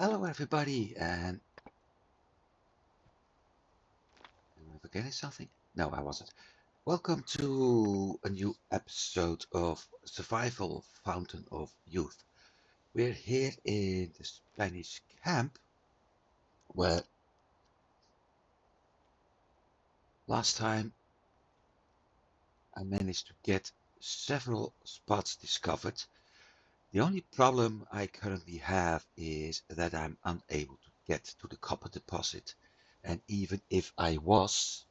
Hello everybody, and am I forgetting something? No, I wasn't. Welcome to a new episode of Survival Fountain of Youth. We're here in the Spanish camp where last time I managed to get several spots discovered. The only problem I currently have is that I'm unable to get to the copper deposit, and even if I was,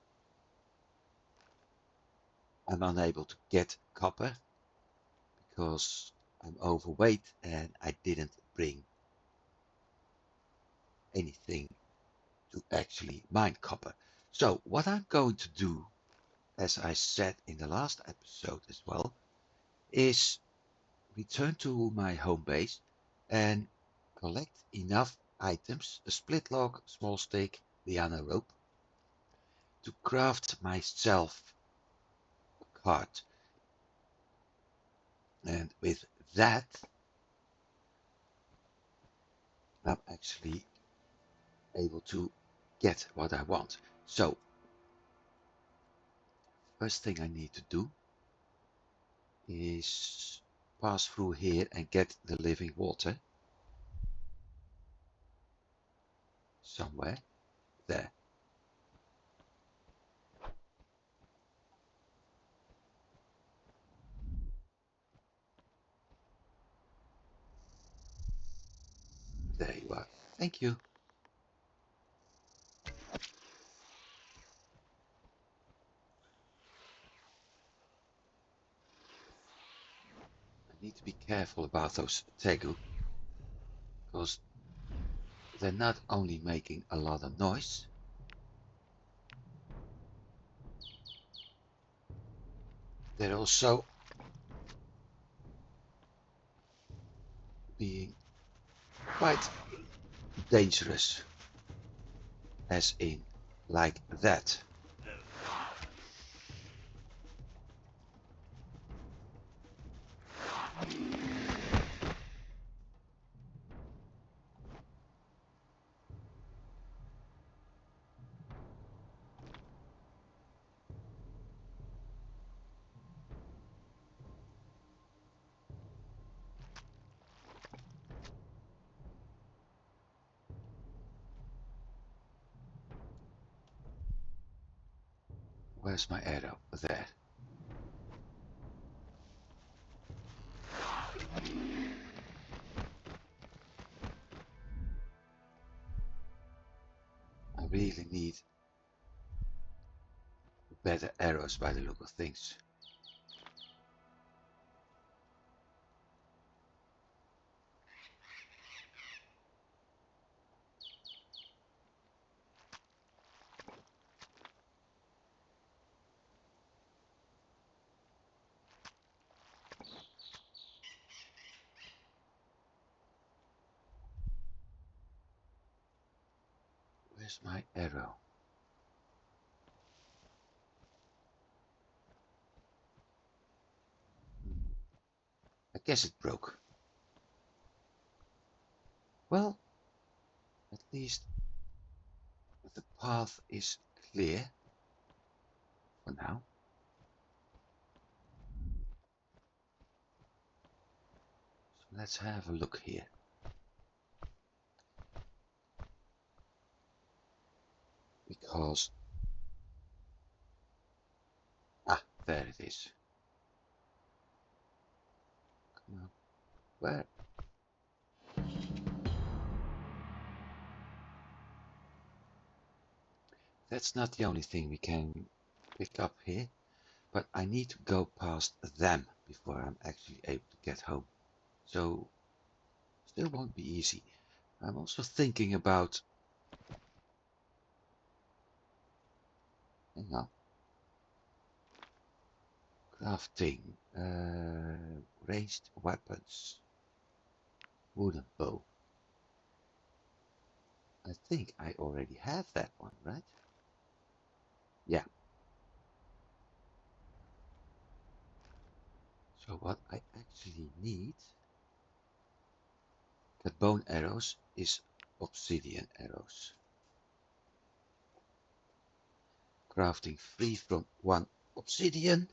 I'm unable to get copper because I'm overweight and I didn't bring anything to actually mine copper. So what I'm going to do, as I said in the last episode as well, is return to my home base and collect enough items, a split log, small stick, liana rope, to craft myself a cart. And with that, I'm actually able to get what I want. So first thing I need to do is pass through here and get the living water somewhere there. There you are. Thank you. I need to be careful about those tegu because they're not only making a lot of noise, they're also being quite dangerous, as in like that. Where's my arrow? There. I really need better arrows by the look of things. Where's my arrow? I guess it broke. Well, at least the path is clear for now. So let's have a look here. Because, there it is. Come on, where? That's not the only thing we can pick up here, but I need to go past them before I'm actually able to get home. So, still won't be easy. I'm also thinking about, hang on, crafting ranged weapons, wooden bow. I think I already have that one, right? Yeah. So what I actually need, that bone arrows, is obsidian arrows. Crafting 3 from 1 obsidian.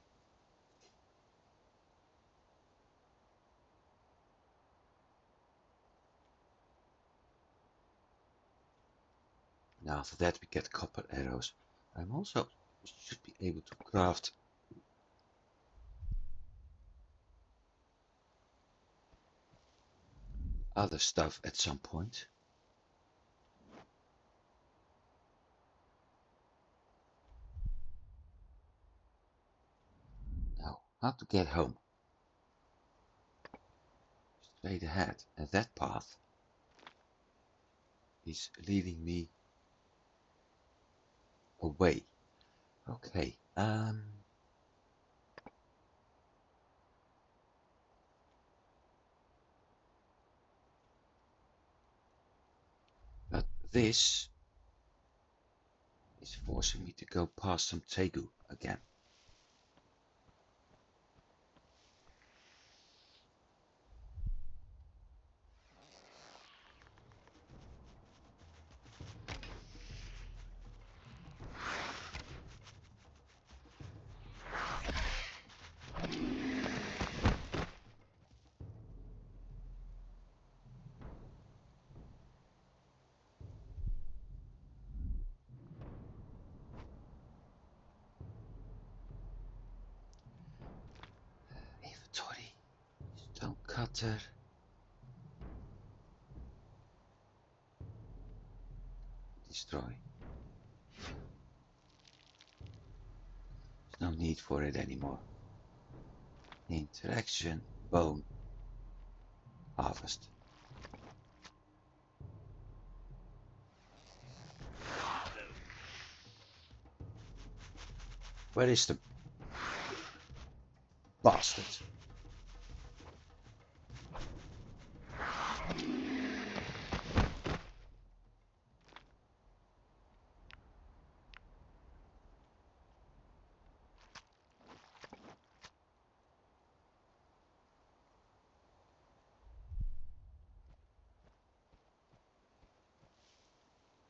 Now after that we get copper arrows. I'm also should be able to craft other stuff at some point. Now, how to get home? Straight ahead, and that path is leading me away. Okay, but this is forcing me to go past some tegu again. Inventory, stone cutter. Destroy. There's no need for it anymore. Interaction, bone, harvest. Where is the bastard?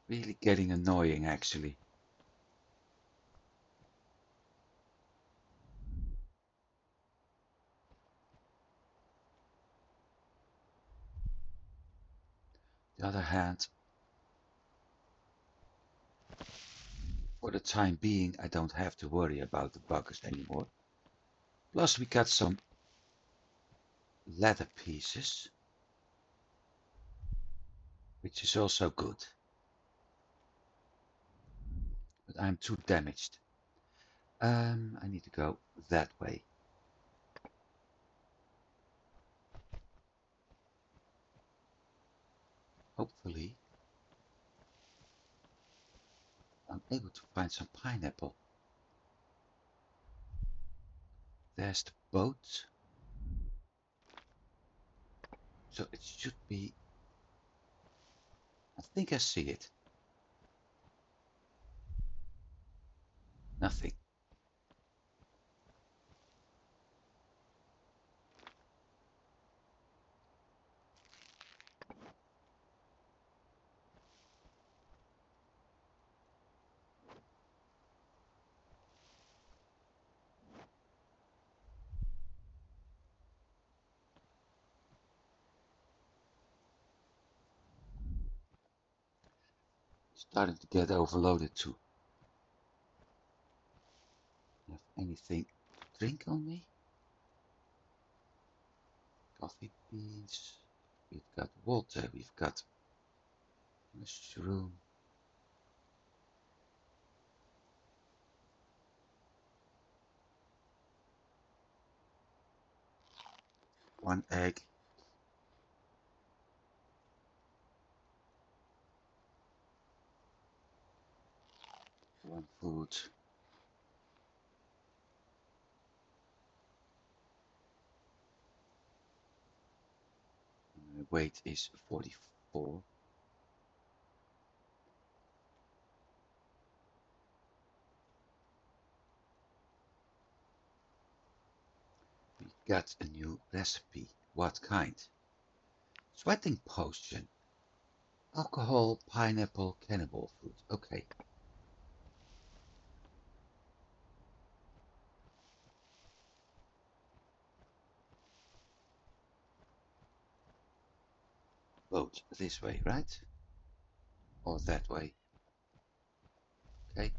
Really getting annoying actually. On the other hand, for the time being, I don't have to worry about the buggers anymore. Plus we got some leather pieces, which is also good. But I'm too damaged. I need to go that way. Hopefully, I'm able to find some pineapple. There's the boat. So it should be... I think I see it. Nothing. Starting to get overloaded too. Have anything to drink on me? Coffee beans. We've got water. We've got mushroom. One egg. One food. My weight is 44. We got a new recipe. What kind? Sweating potion. Alcohol, pineapple, cannibal fruit. Okay. Boat this way, right? Or that way. Okay.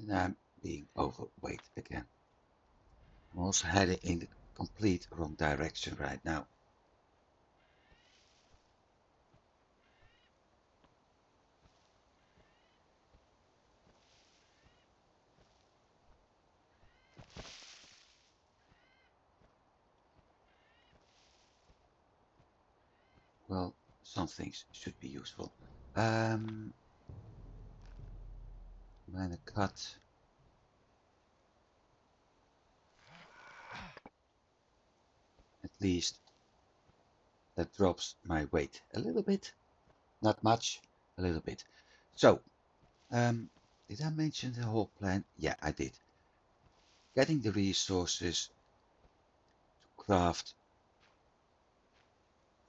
And I'm being overweight again. I'm also heading in the complete wrong direction right now. Well, some things should be useful. Minor cut. At least that drops my weight a little bit. Not much, a little bit. So, did I mention the whole plan? Yeah, I did. Getting the resources to craft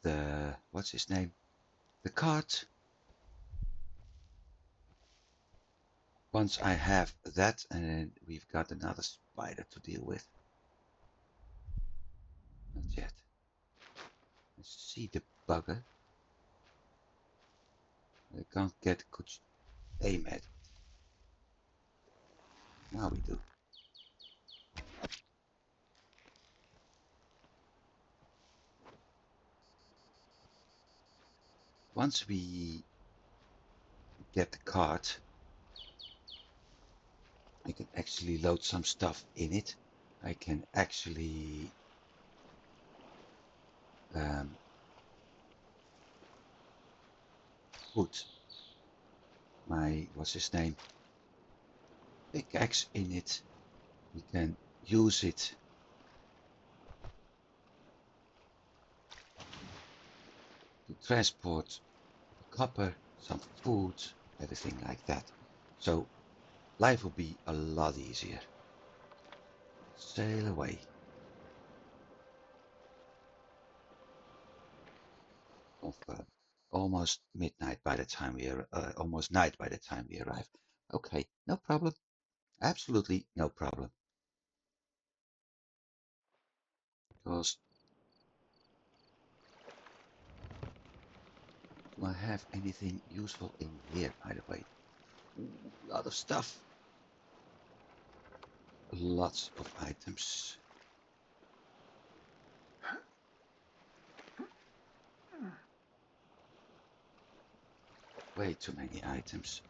the, what's his name? The cart. Once I have that, and we've got another spider to deal with. Not yet. Let's see the bugger. I can't get good aim at it. Now we do. Once we get the cart, I can actually load some stuff in it. I can actually put my, what's his name, pickaxe in it. We can use it to transport copper, some food, everything like that. So life will be a lot easier. Sail away. Confirm. Almost midnight by the time we are, almost night by the time we arrive. Okay, no problem. Absolutely no problem. Because do I have anything useful in here, by the way? Ooh, a lot of stuff. Lots of items. Way too many items.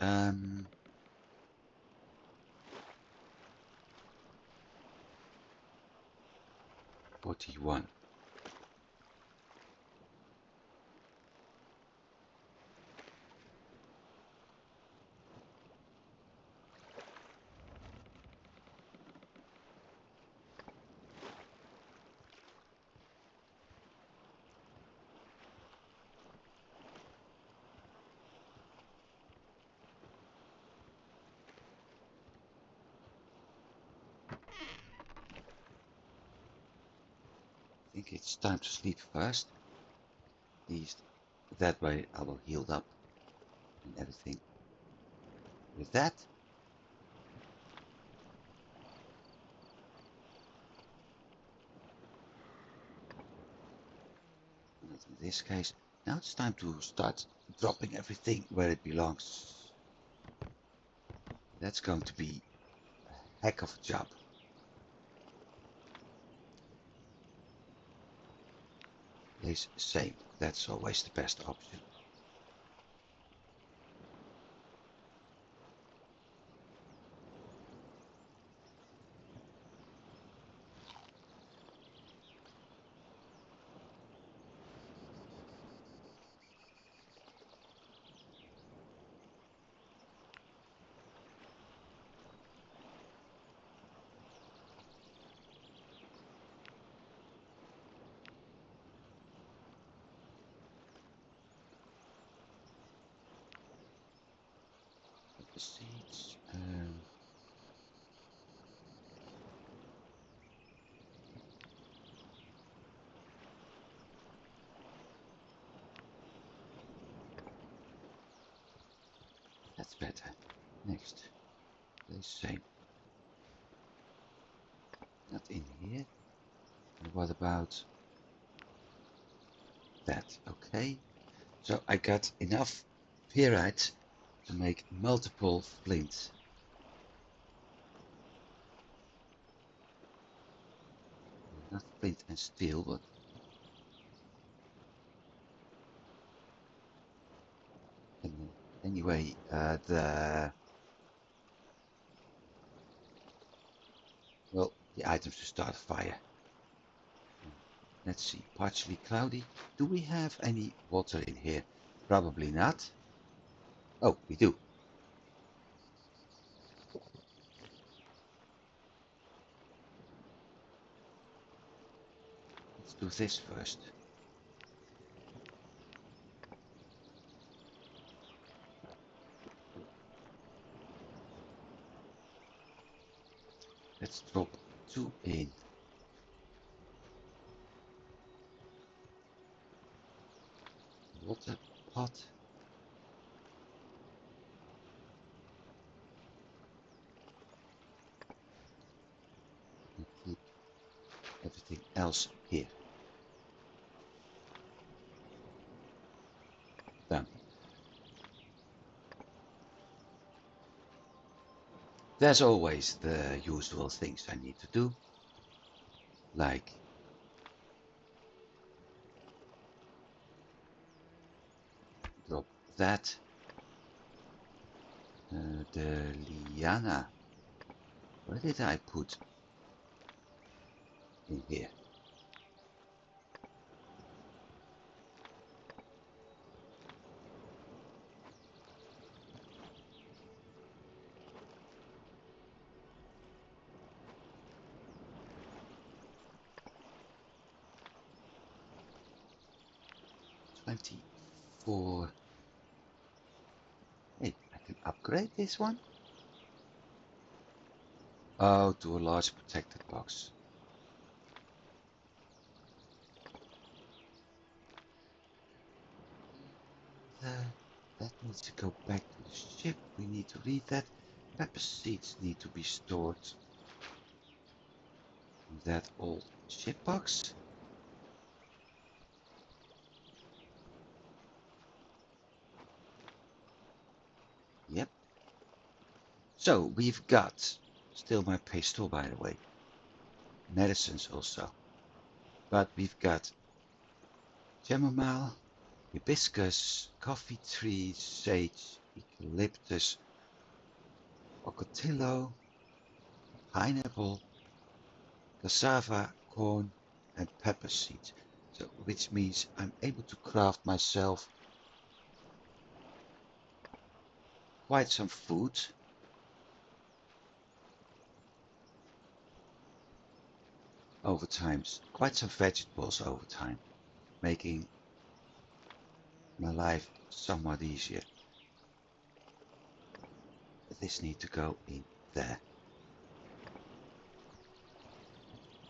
41. I think it's time to sleep first. At least that way I will heal up and everything. With that, not in this case, now it's time to start dropping everything where it belongs. That's going to be a heck of a job. Place same, that's always the best option. seeds. That's better. Next. The same. Not in here. And what about that? Okay. So I got enough pyrite to make multiple flints. Not flint and steel, but anyway, the items to start a fire. Let's see, partially cloudy. Do we have any water in here? Probably not. Oh, we do. Let's do this first. Let's drop 2 in. Water pot. And keep everything else here. Done. There's always the usual things I need to do, like drop that. The liana. Where did I put in here? $24. Hey, I can upgrade this one. Oh, to a large protected box. That needs to go back to the ship. We need to read that. Pepper seeds need to be stored in that old ship box. Yep. So we've got still my pistol, by the way. Medicines also. But we've got chamomile, hibiscus, coffee tree, sage, eucalyptus, ocotillo, pineapple, cassava, corn, and pepper seeds. So, which means I'm able to craft myself quite some food. Over time, quite some vegetables over time, making my life somewhat easier. But this needs to go in there.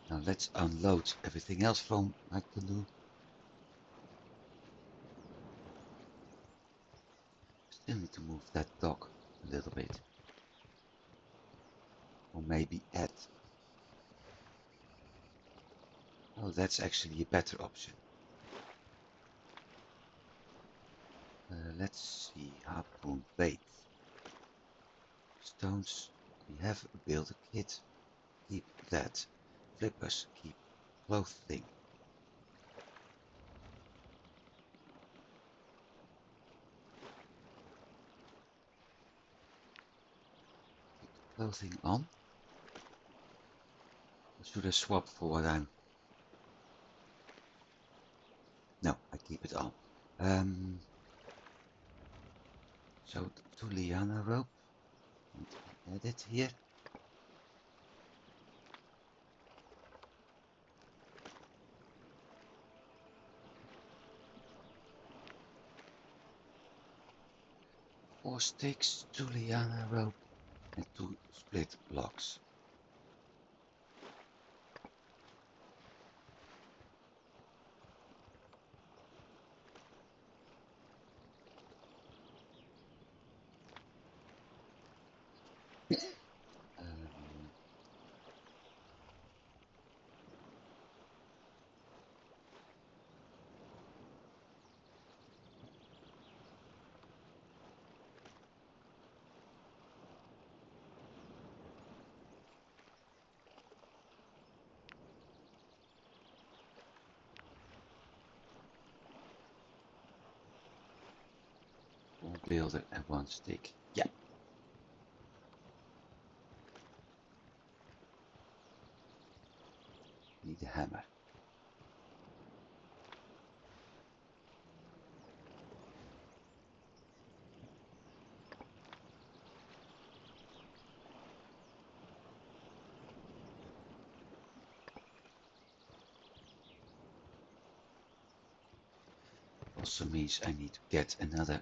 Now let's unload everything else from my canoe. Still need to move that dock a little bit. Or maybe add. Oh, that's actually a better option. Let's see, harpoon bait. Stones, we have a builder kit. Keep that. Flippers, keep clothing. Keep the clothing on. Or should I swap for what I'm... No, I keep it on. So to liana rope. And add it here. 4 sticks, 2 liana rope and 2 split logs. One builder and 1 stick. Yeah. Need a hammer. Also means I need to get another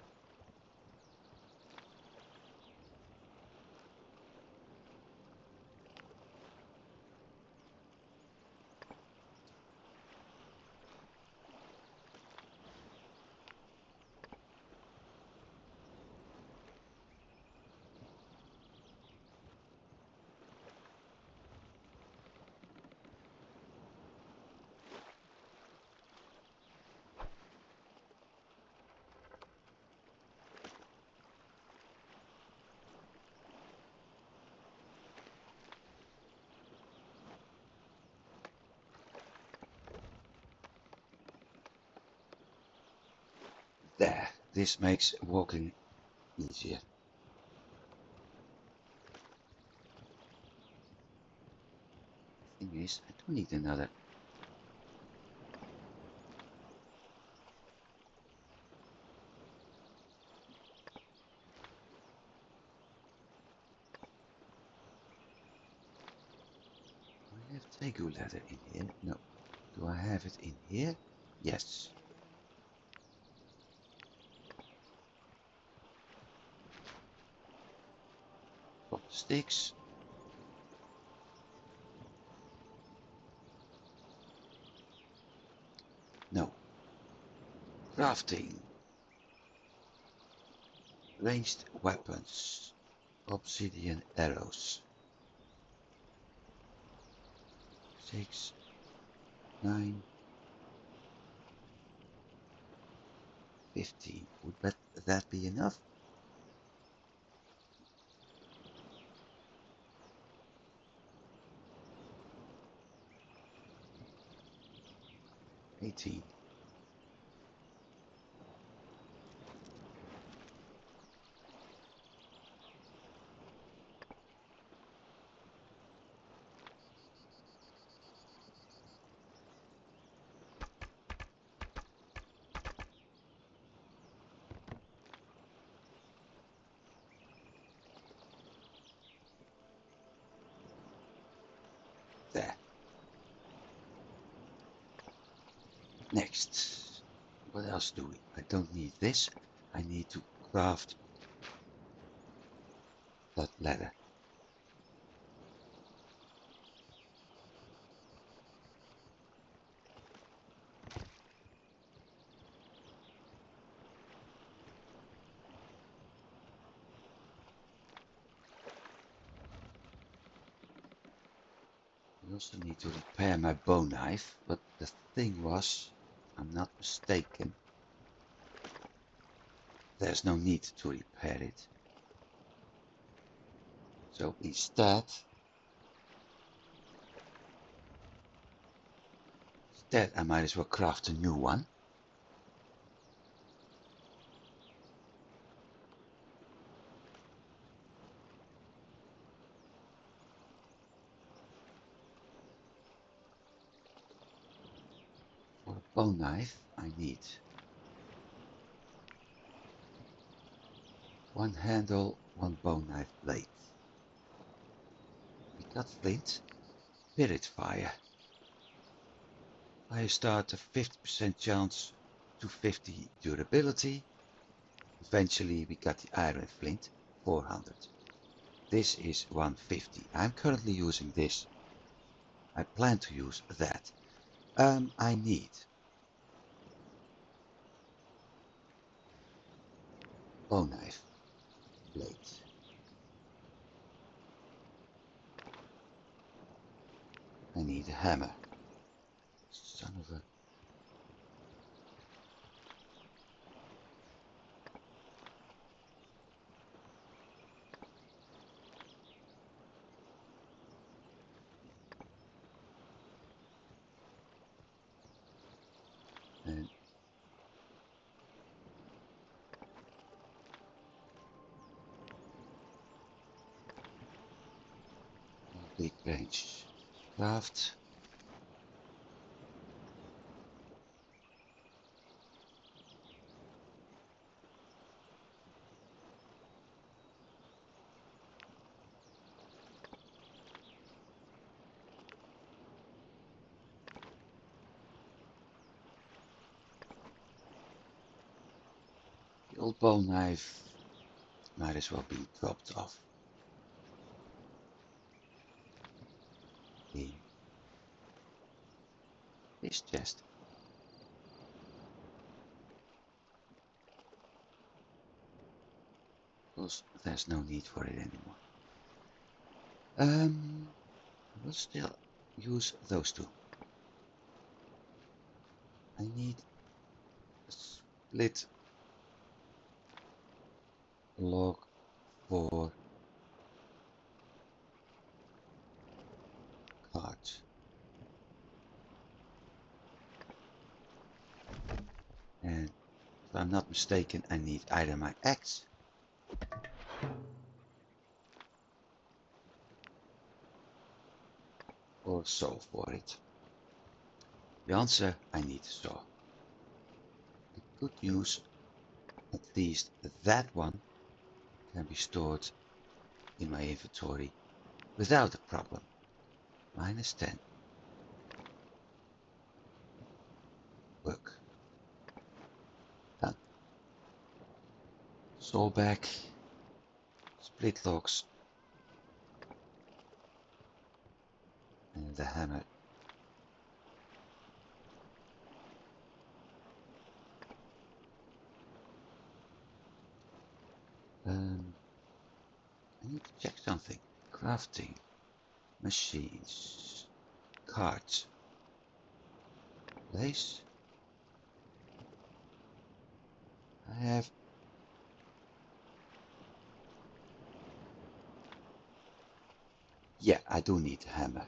there. This makes walking easier. Thing is, I don't need another. I have Tegu leather in here. No. Do I have it in here? Yes. Got the sticks. No. Crafting. Ranged weapons. Obsidian arrows. 6, 9, 15. Would that be enough? $18. There. Next. What else do we? I don't need this. I need to craft that ladder. I also need to repair my bow knife, but the thing was, I'm not mistaken, there's no need to repair it. So instead I might as well craft a new one. For a bow knife I need one handle, one bow knife blade. We got flint, spirit fire. Fire start a 50% chance to 50 durability. Eventually we got the iron flint, 400. This is 150. I'm currently using this. I plan to use that. I need bone knife blade. I need a hammer. Son of a... And big range. Craft. The old bone knife might as well be dropped off in this chest. Because there's no need for it anymore. I will still use those two. I need a split log for cards. And if I'm not mistaken, I need either my axe or saw for it. The answer, I need a saw. The good news, at least that one can be stored in my inventory without a problem. -10. Work. Done. Saw back. Split logs. And the hammer. I need to check something. Crafting. Machines. Cards. Place. I have I do need a hammer.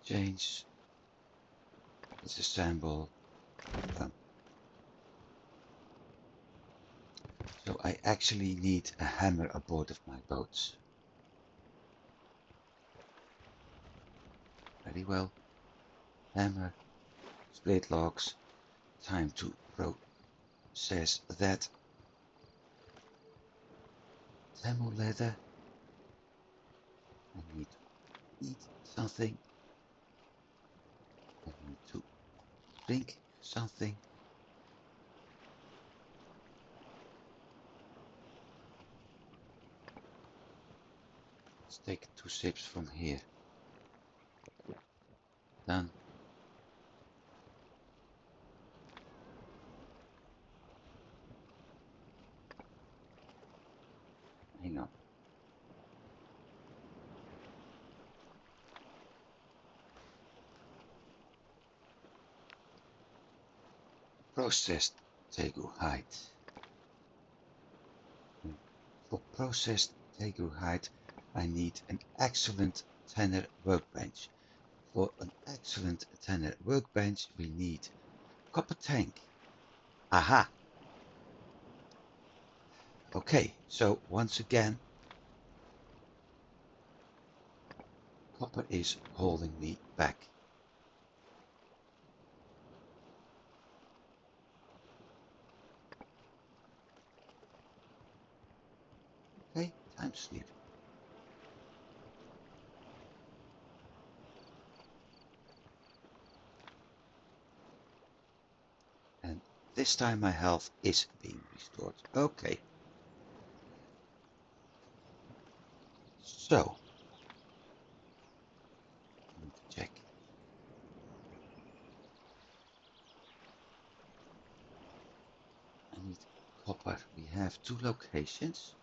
Change. Disassemble. So I actually need a hammer aboard of my boats. Very well. Hammer. Split logs. Time to process that. Demo leather. I need to eat something. I need to drink something. Let's take 2 sips from here. Done. Hang on. Processed tegu hide. For processed tegu hide, I need an excellent tenor workbench. For an excellent tenor workbench, we need copper tank. Aha! Okay, so once again, copper is holding me back. Okay, time to sleep. And this time my health is being restored. Okay. So, I need to check. I need copper. We have 2 locations.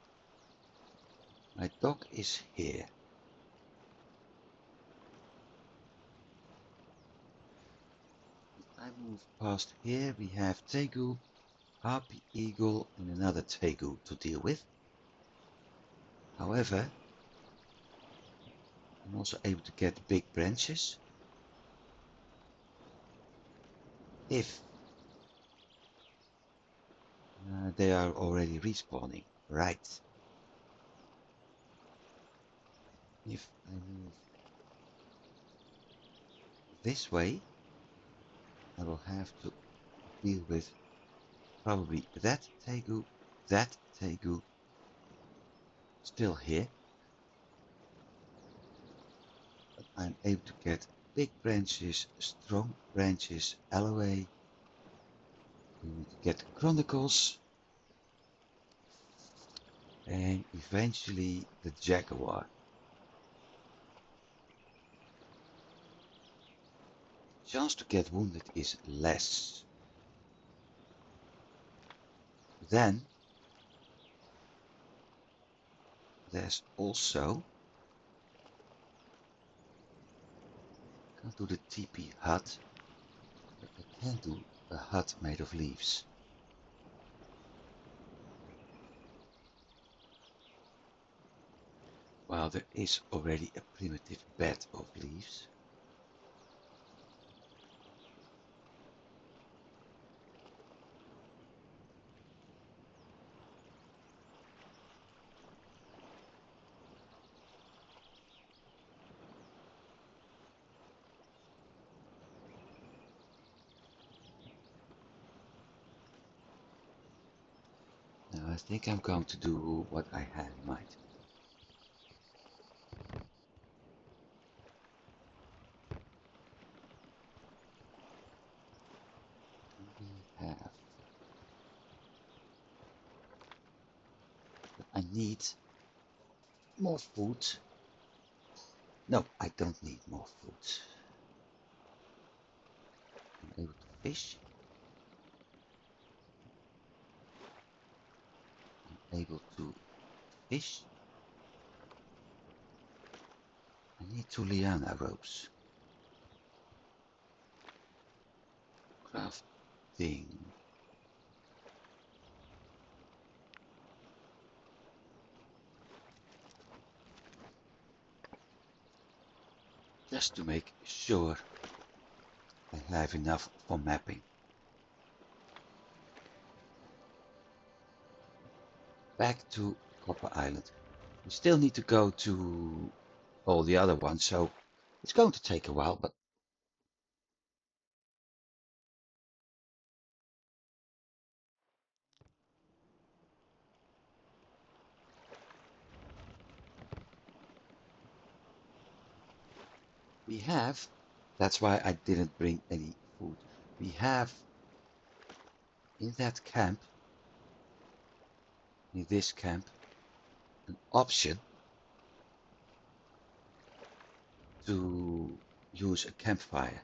My dock is here. If I move past here, we have Tegu, Harpy Eagle and another Tegu to deal with. However, I'm also able to get big branches if they are already respawning. Right. If I move this way, I will have to deal with probably that Tegu still here. But I'm able to get big branches, strong branches, aloe. We need to get Chronicles. And eventually the Jaguar. Chance to get wounded is less. Then there's also, can't do the TP hut, but I can do a hut made of leaves. Well, there is already a primitive bed of leaves. Now I think I'm going to do what I had in mind. We have, I need more food. No, I don't need more food. I'm able to fish. I'm able to fish. I need 2 liana ropes. Crafting. Just to make sure I have enough for mapping. Back to Copper Island. We still need to go to all the other ones, so it's going to take a while, but we have, that's why I didn't bring any food. We have in that camp, in this camp, an option to use a campfire.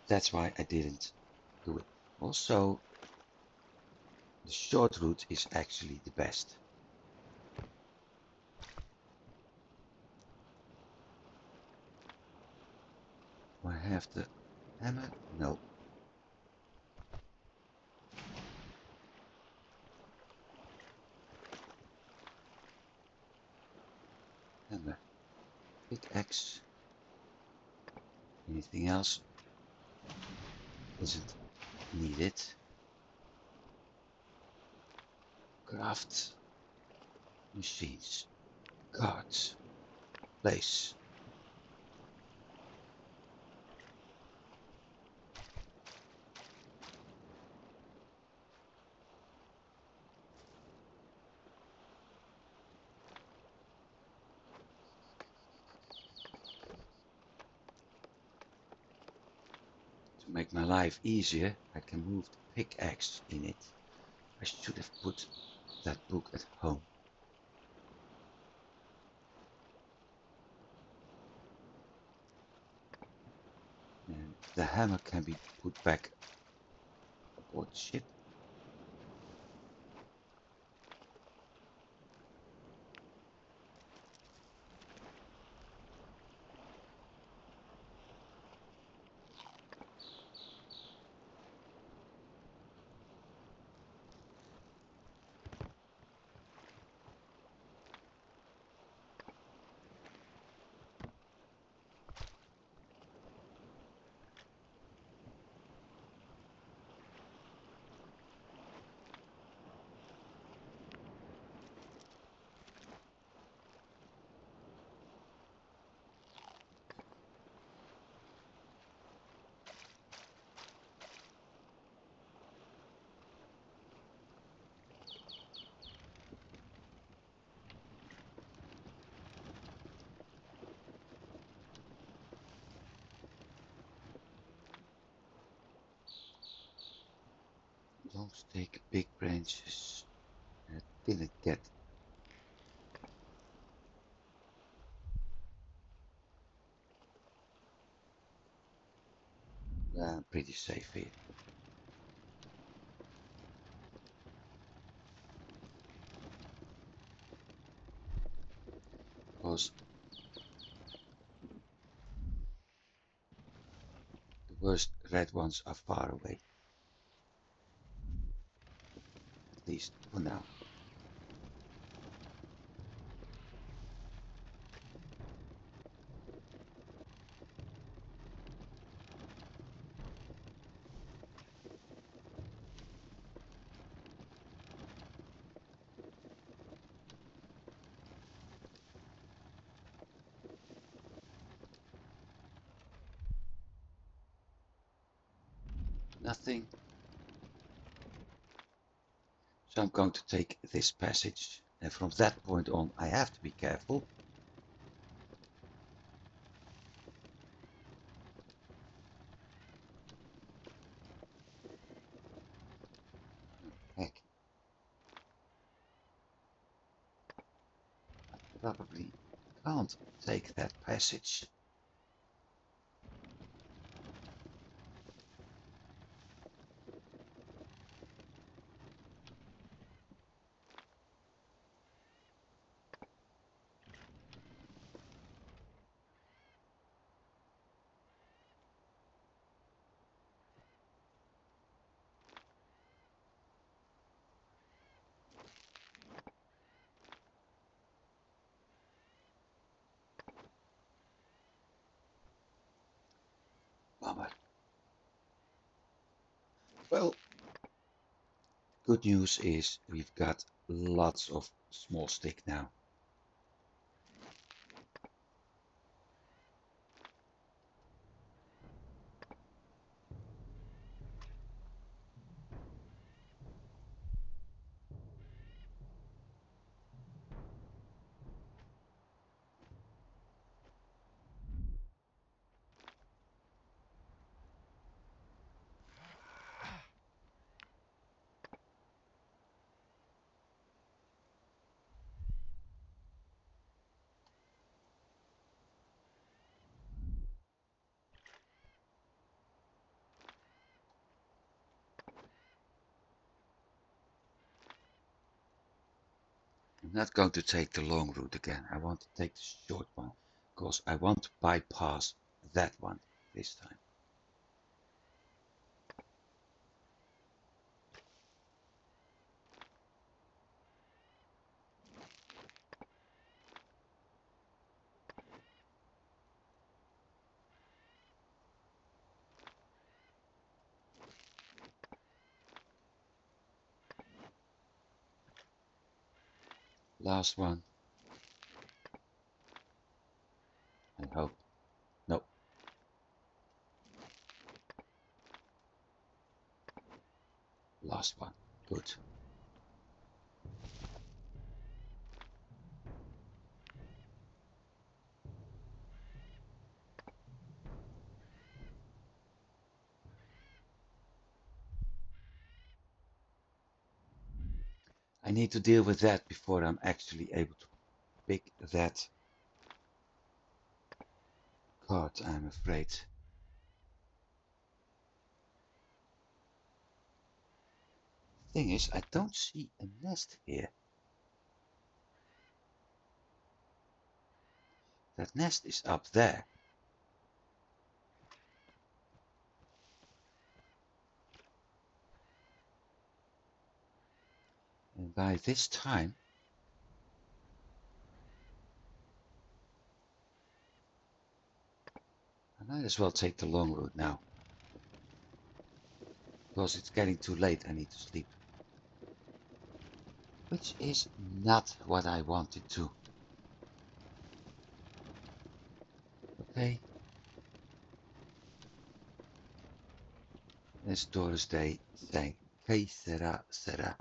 That's why I didn't do it. Also, the short route is actually the best. Do I have the hammer? No. Hammer. Pickaxe. Anything else isn't needed. Craft machines. Cards. Place. To make my life easier, I can move the pickaxe in it. I should have put that book at home. And the hammer can be put back aboard the ship. Long stick, big branches. I didn't get. I'm pretty safe here. Because the worst red ones are far away. At least for now. Nothing. So I'm going to take this passage, and from that point on I have to be careful. Heck, I probably can't take that passage. Bummer. Well, good news is we've got lots of small stick now. I'm not going to take the long route again. I want to take the short one because I want to bypass that one this time. Last one. I hope. No. Last one. Good. I need to deal with that before I'm actually able to pick that card, I'm afraid. Thing is, I don't see a nest here. That nest is up there. And by this time, I might as well take the long route now. Because it's getting too late, I need to sleep. Which is not what I wanted to. Okay. As Doris Day sang, Que sera, sera.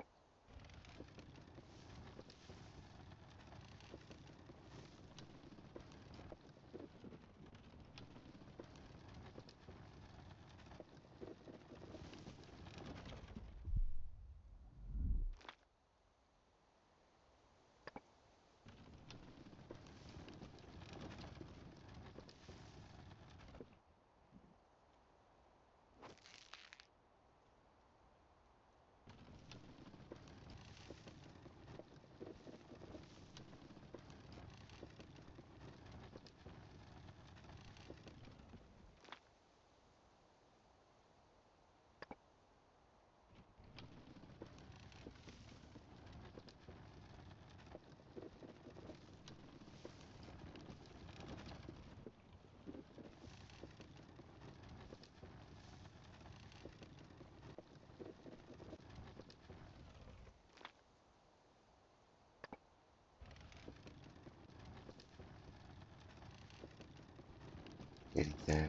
Getting there.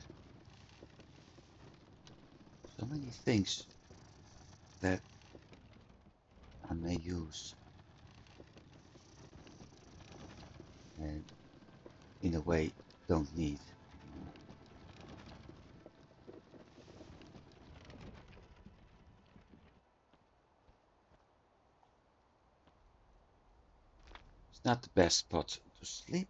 So many things that I may use. And in a way, don't need anymore. It's not the best spot to sleep.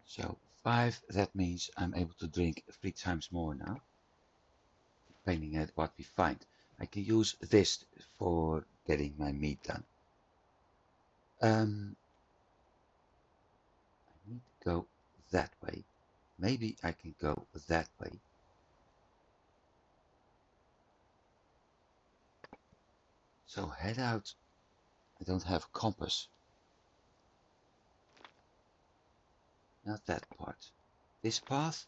So 5, that means I'm able to drink 3 times more now. Depending on what we find. I can use this for getting my meat done. I need to go that way. Maybe I can go that way. So head out. I don't have a compass. Not that part. This path.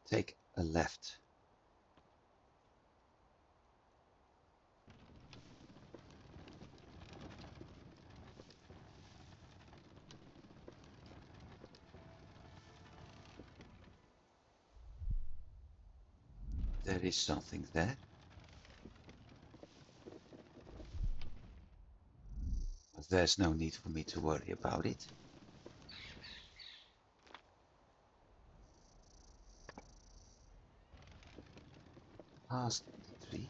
Take a left. There is something there. But there's no need for me to worry about it. Past the tree.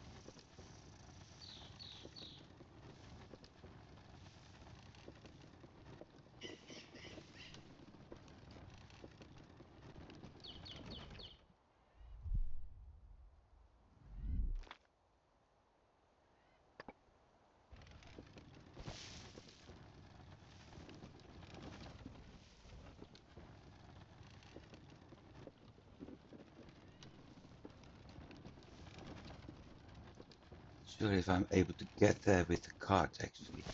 Sure if I'm able to get there with the cart actually.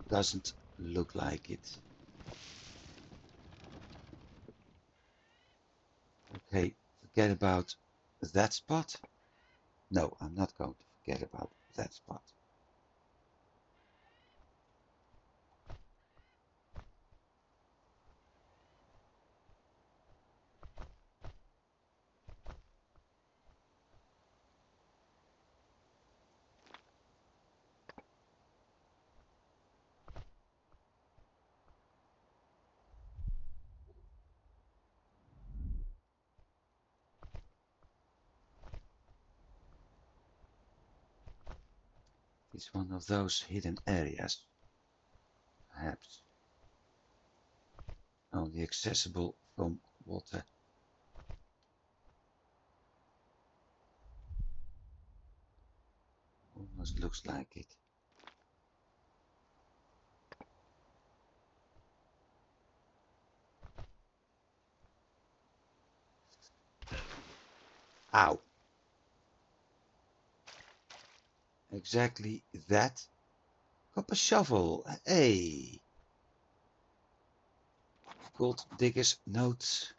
Doesn't look like it. Okay, forget about that spot. No, I'm not going to forget about that spot. is one of those hidden areas, perhaps only accessible from water. Almost looks like it. Ow! Exactly that. Copper shovel. Hey! Gold digger's notes.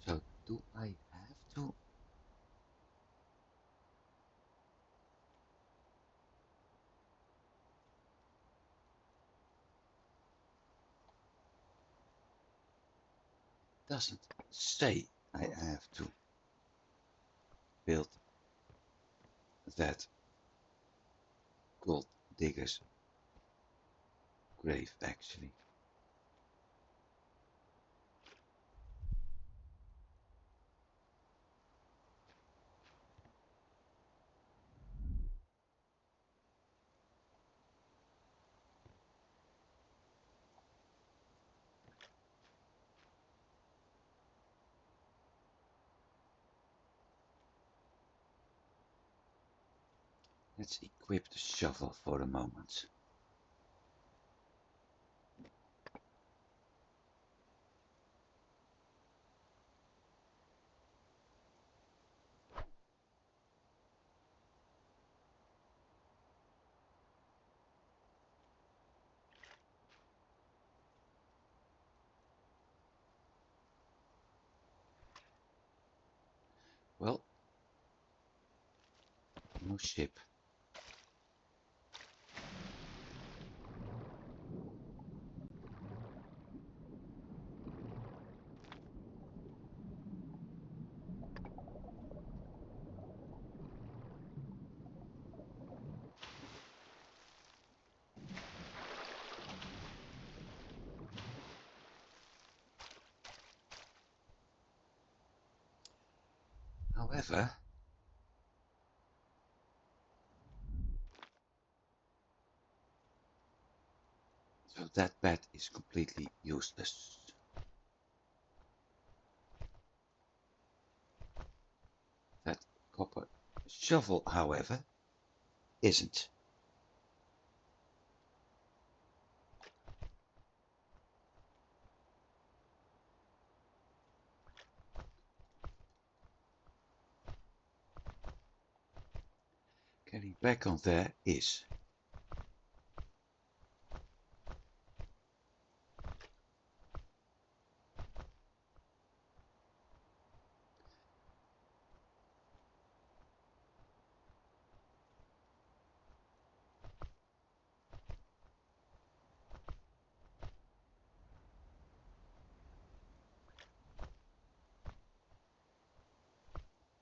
So do I have to? Doesn't say I have to build that gold digger's grave actually. Let's equip the shovel for a moment. Well, no ship. However, so that bed is completely useless. That copper shovel, however, isn't. Getting back on there is.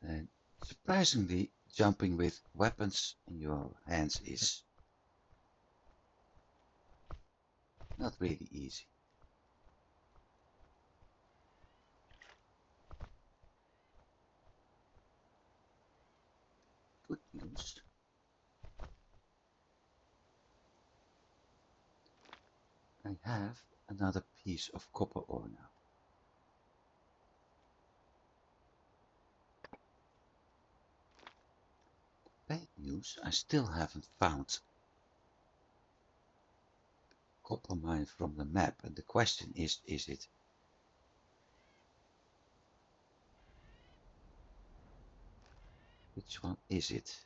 And surprisingly, jumping with weapons in your hands is not really easy. Good news. I have another piece of copper ore now. Bad news, I still haven't found copper mine from the map, and the question is it Which one is it?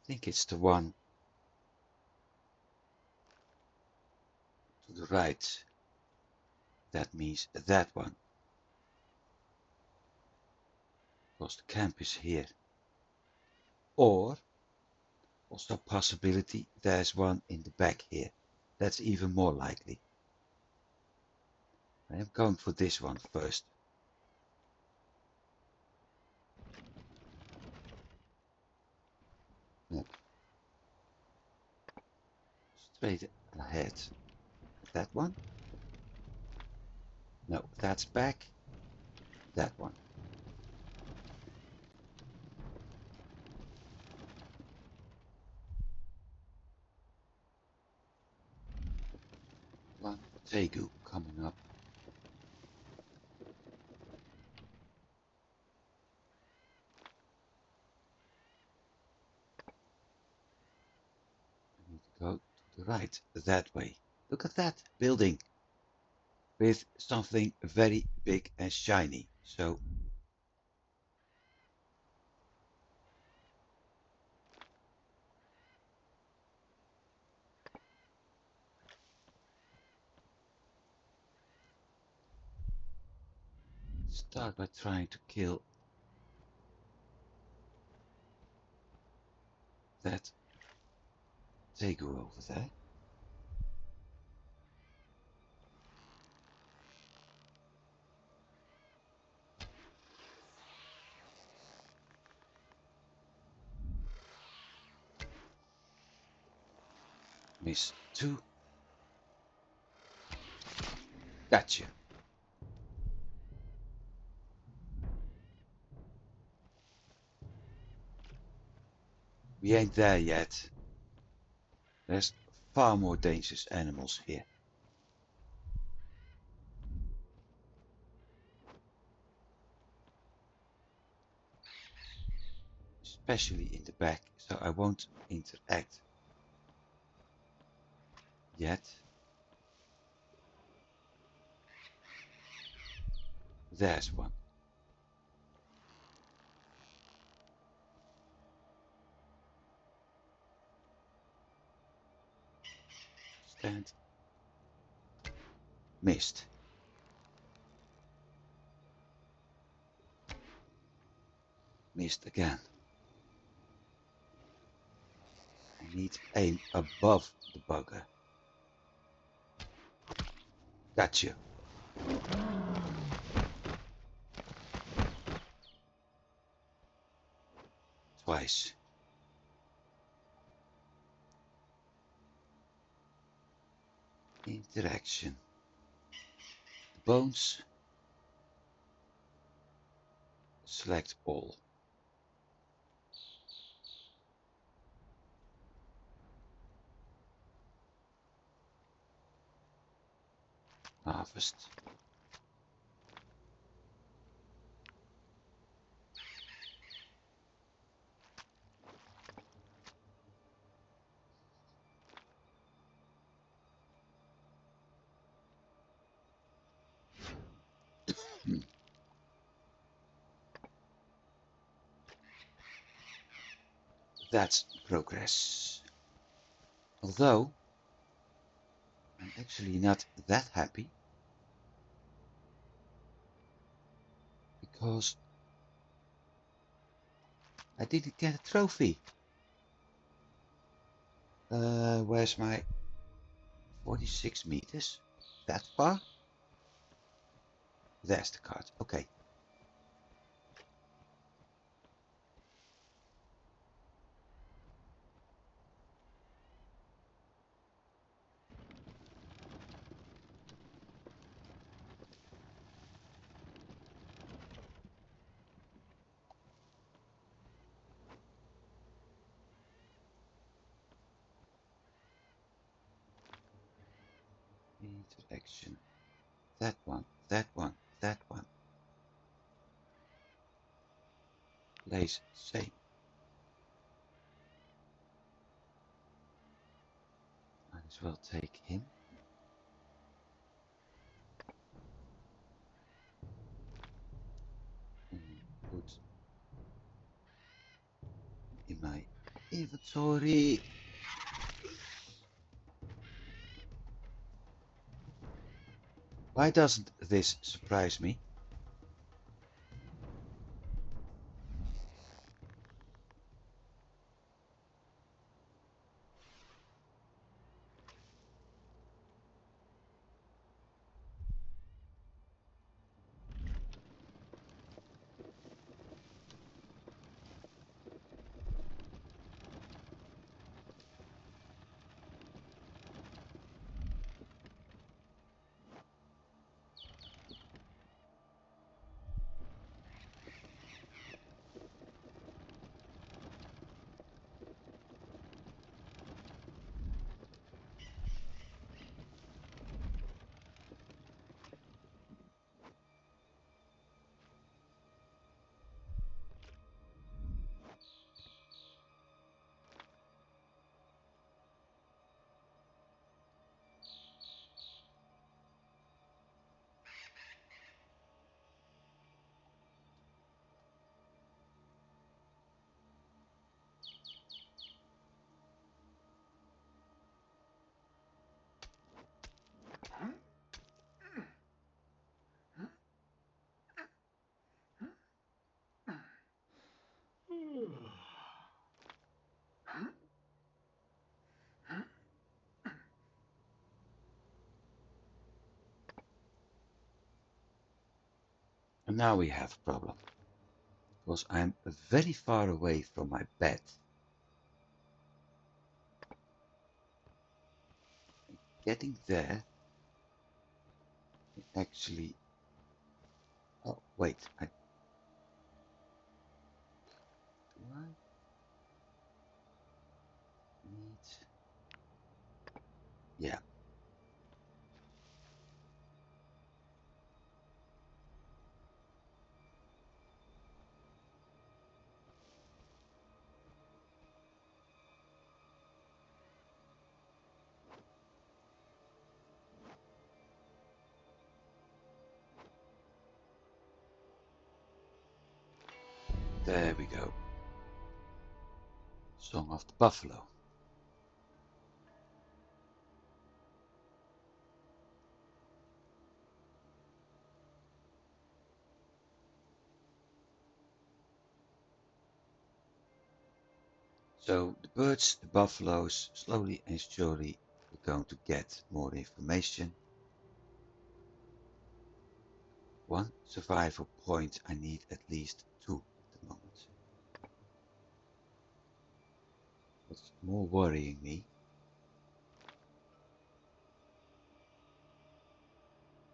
I think it's the one to the right. That means that one. Because the camp is here. Or, also possibility, there's one in the back here. That's even more likely. I am going for this one first. No. Straight ahead. That one? No, that's back. That one. One Tegu coming up. I need to go to the right, that way. Look at that building with something very big and shiny. So start by trying to kill that Tegu over there. Miss two. Gotcha. We ain't there yet. There's far more dangerous animals here. Especially in the back, so I won't interact yet. There's one. Stand. Missed. Missed again. I need aim above the bugger. Gotcha. Twice. Interaction. Bones. Select all. Harvest. That's progress. Although, I'm actually not that happy. Because I didn't get a trophy. Where's my 46 meters? That far? There's the card. Okay. Interaction. That one, that one, that one. plays same. Might as well take him. And put in my inventory. Why doesn't this surprise me? And now we have a problem. Because I'm very far away from my bed. Getting there actually. Oh, wait. Do I need. Yeah. There we go. Song of the Buffalo. So the birds, the buffaloes, slowly and surely we're going to get more information. One survival point, I need at least 2 at the moment. What's more worrying me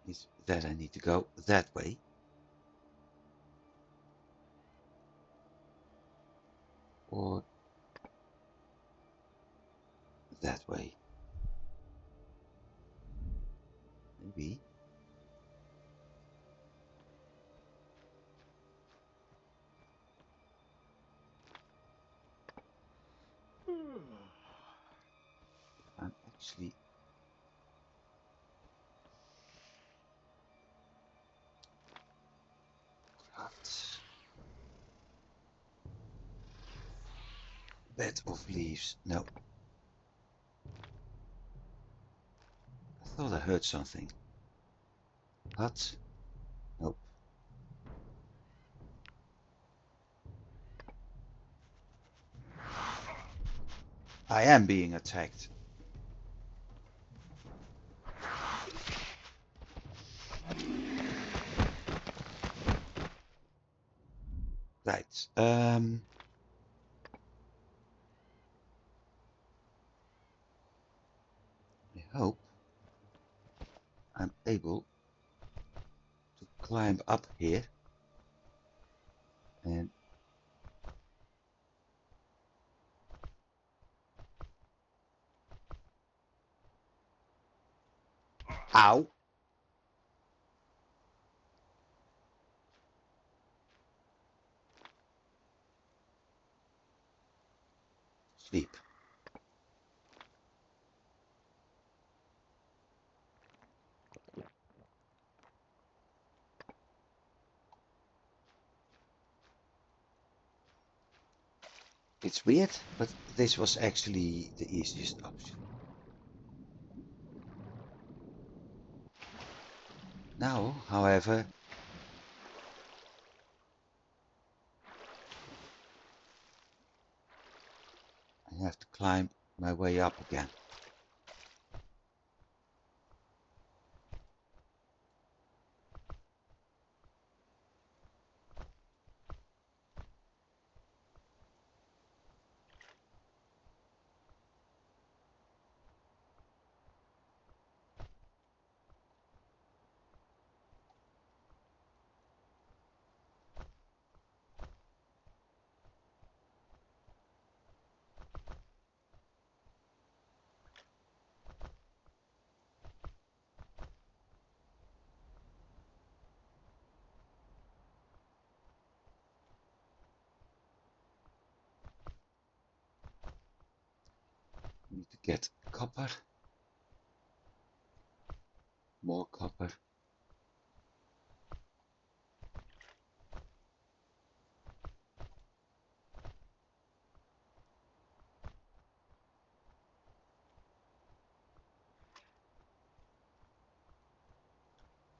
is that I need to go that way. Or that way. Maybe. I'm actually craft bed of leaves. No. I thought I heard something. But nope. I am being attacked. Right. I hope I'm able to climb up here and ow. sleep. It's weird, but this was actually the easiest option. Now, however, I have to climb my way up again. Need to get copper, more copper.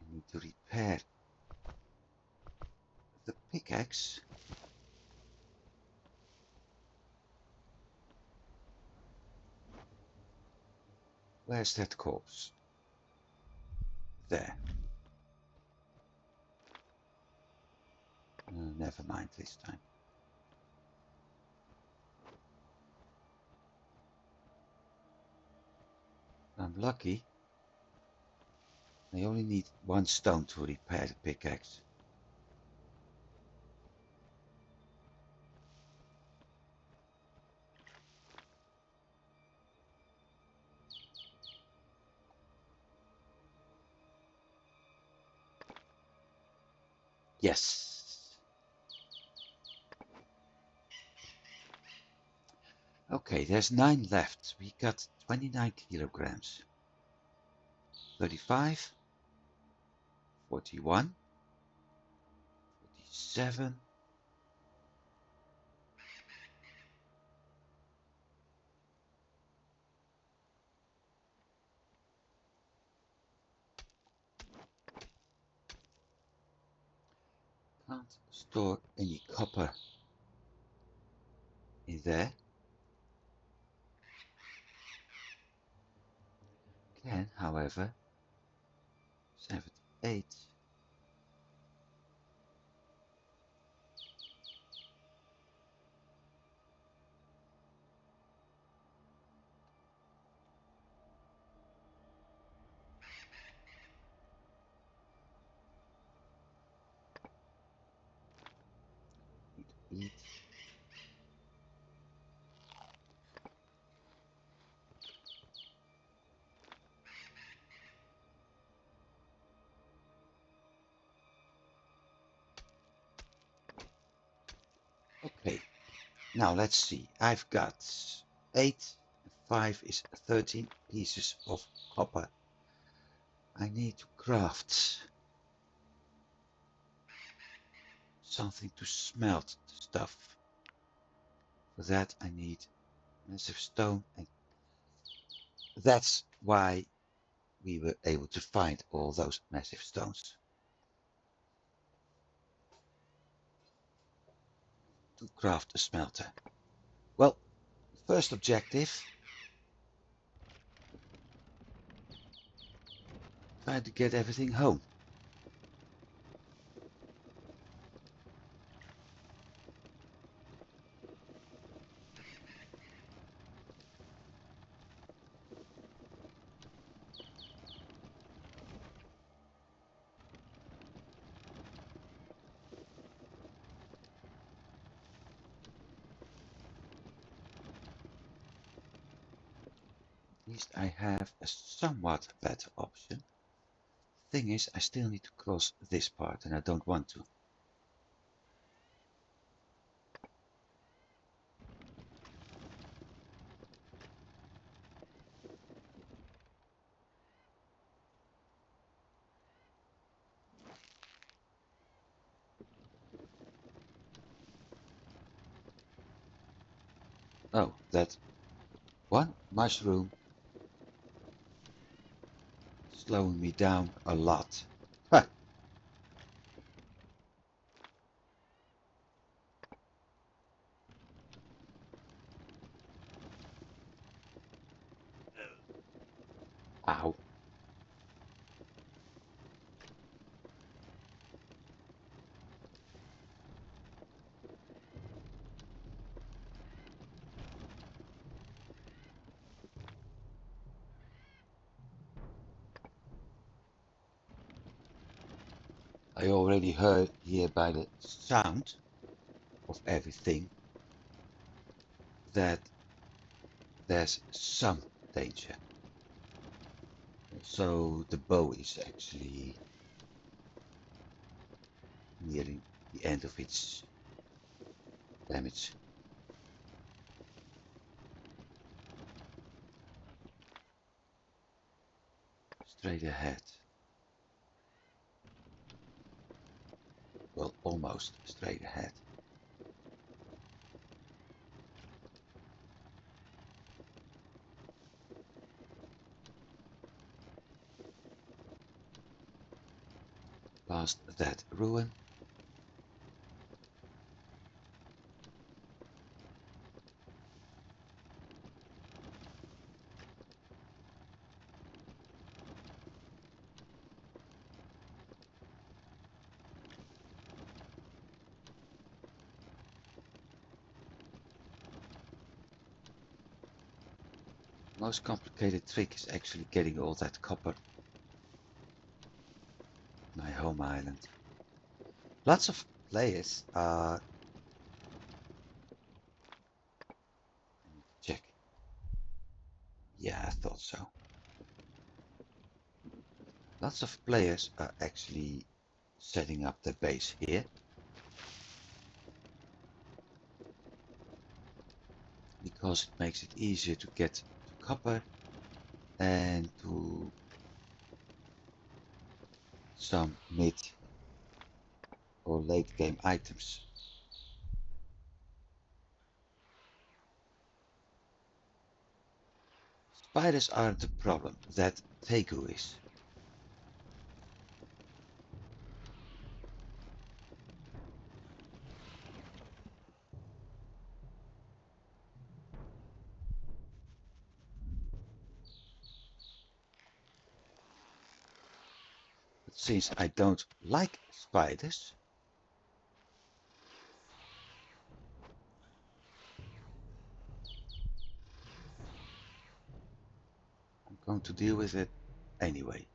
I need to repair the pickaxe. Where's that corpse? There. Never mind this time. I'm lucky. I only need one stone to repair the pickaxe. Yes. Okay, there's 9 left. We got 29 kilograms. 35, 41, 47. Can't store any copper in there. Can, however, 78. Need to eat. Okay, now let's see. I've got 8 and 5 is 13 pieces of copper. I need to craft something to smelt the stuff. For that I need massive stone, and that's why we were able to find all those massive stones. To craft a smelter. Well, first objective, try to get everything home. At least I have a somewhat better option. Thing is, I still need to cross this part and I don't want to. Oh, that one mushroom slowing me down a lot. Ha! Ow. I already heard here by the sound of everything that there's some danger. So the bow is actually nearing the end of its damage. Straight ahead. Well, almost straight ahead. Past that ruin. Most complicated trick is actually getting all that copper. My home island. Lots of players are... Check. Yeah, I thought so. Lots of players are actually setting up their base here. Because it makes it easier to get to copper and to some mid or late game items. Spiders aren't the problem, that Tegu is. But since I don't like spiders, I'm going to deal with it anyway.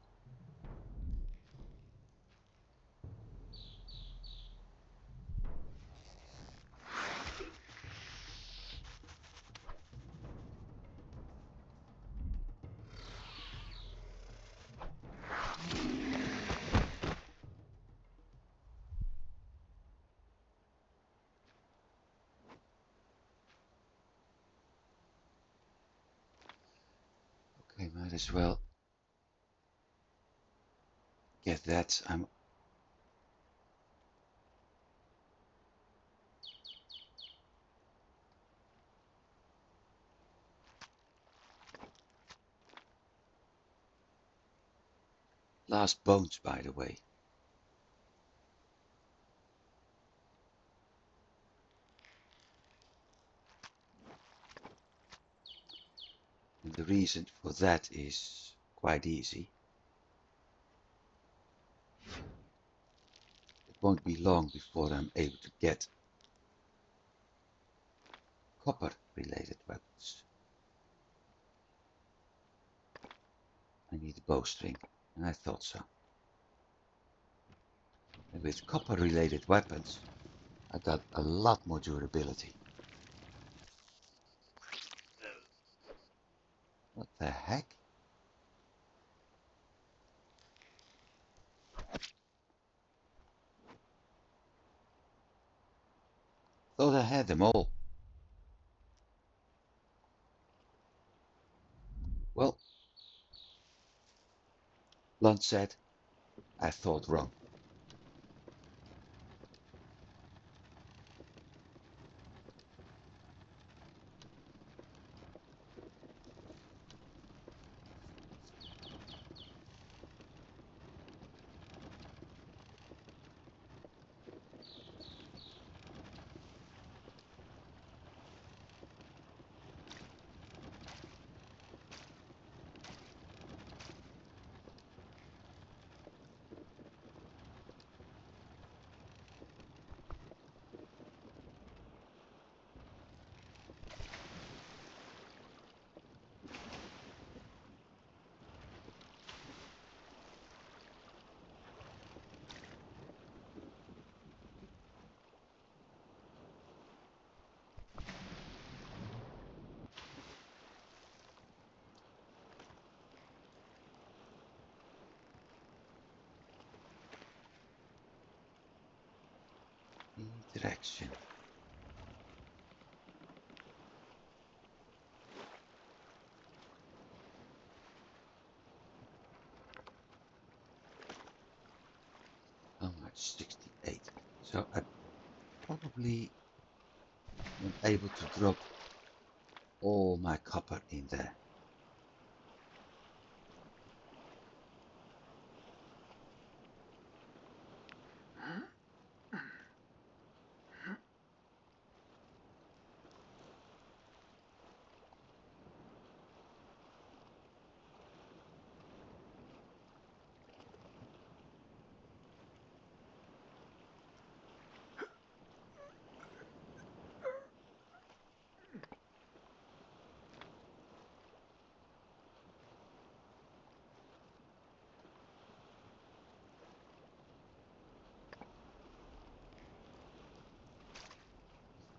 Okay, might as well get that. I'm last bones, by the way. And the reason for that is quite easy. It won't be long before I'm able to get copper related weapons. I need a bowstring, and I thought so. And with copper related weapons, I got a lot more durability. What the heck? Thought I had them all. Well, Blunt said, I thought wrong. direction. How much? 68. So I probably am able to drop all my copper in there.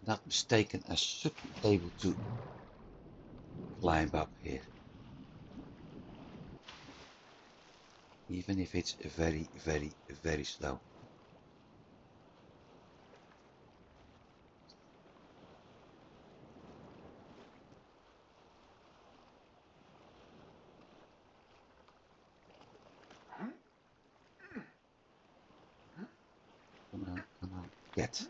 Not mistaken, I should be able to climb up here. Even if it's very, very, very slow. Come on, get.